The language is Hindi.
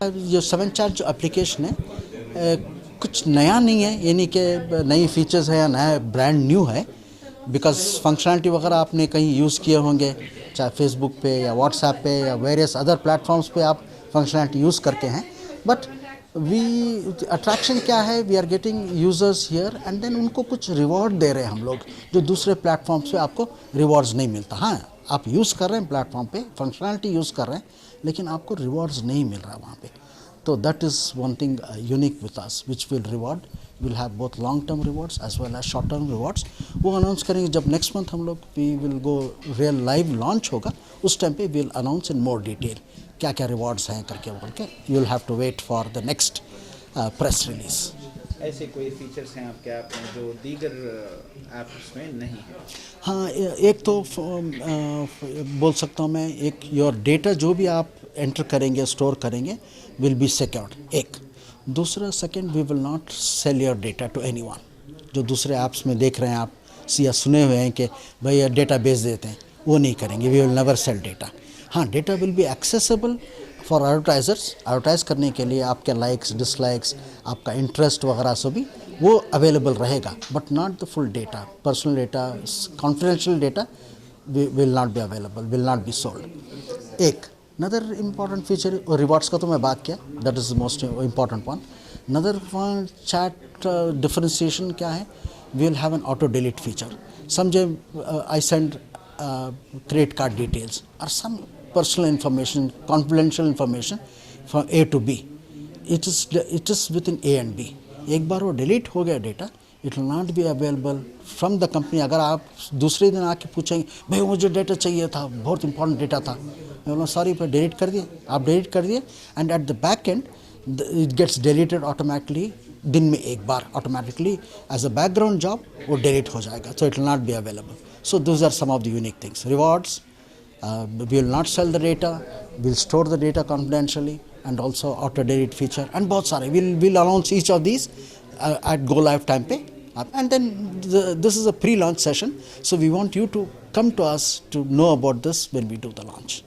जो 7chat जो एप्लीकेशन है कुछ नया नहीं है, ये नहीं कि नई फीचर्स है या नया ब्रांड न्यू है, बिकॉज फंक्शनैलिटी वगैरह आपने कहीं यूज़ किए होंगे, चाहे फेसबुक पे या व्हाट्सएप पे या वेरियस अदर प्लेटफॉर्म्स पे आप फंक्शनैलिटी यूज़ करके हैं। बट वी अट्रैक्शन क्या है, we are getting users here and then उनको कुछ रिवॉर्ड दे रहे हैं हम लोग, जो दूसरे प्लेटफॉर्म्स पे आपको रिवॉर्ड्स नहीं मिलता। हाँ, आप यूज़ कर रहे हैं प्लेटफॉर्म पे, फंक्शनैलिटी यूज़ कर रहे हैं, लेकिन आपको रिवॉर्ड्स नहीं मिल रहा वहाँ पे। तो that is one thing unique with us which will reward, will have both long term rewards as well as short term rewards. वो अनाउंस करेंगे जब नेक्स्ट मंथ हम लोग we will go real live launch होगा, उस टाइम पे will announce in more detail क्या क्या रिवॉर्ड्स हैं करके बोल के। You will have to wait for the next press release. ऐसे कोई फीचर्स हैं आपके ऐप में जो दीगर ऐप्स में नहीं है? हाँ, एक तो बोल सकता हूँ मैं, एक योर डेटा जो भी आप एंटर करेंगे, स्टोर करेंगे, विल बी सिक्योर्ड। एक दूसरा, second, we will not sell your data to anyone. जो दूसरे ऐप्स में देख रहे हैं आप या सुने हुए हैं कि भाई ये डेटा बेच देते हैं, वो नहीं करेंगे। We will never sell data. हाँ, data will be accessible for advertisers, advertise करने के लिए आपके लाइक्स, डिसलाइक्स, आपका इंटरेस्ट वगैरह सब भी वो अवेलेबल रहेगा, but not the full data. Personal data, confidential data will not be available, will not be sold. एक नदर इम्पॉर्टेंट फीचर, रिवॉर्ड्स का तो मैं बात किया, that is the most important one. Another one, chat differentiation क्या है, we will have an auto delete feature. समझे I send credit card details और some personal information, confidential information from A to B. It is within A and B. एक बार वो डिलीट हो गया data, it will not be available from the company. अगर आप दूसरे दिन आके पूछेंगे भाई मुझे डेटा चाहिए था, बहुत इंपॉर्टेंट डेटा था, मैं बोला सॉरी पर डिलीट कर दिए, आप डिलीट कर दिए, and at the back end it gets deleted automatically. दिन में एक बार automatically as a background job वो डिलीट हो जाएगा, so it will not be available. So those are some of the unique things. Rewards, we will not sell the data, we'll store the data confidentially, and also auto delete feature and बहुत सारे we'll announce each of these at go live time पे, and then this is a pre-launch session, so we want you to come to us to know about this when we do the launch.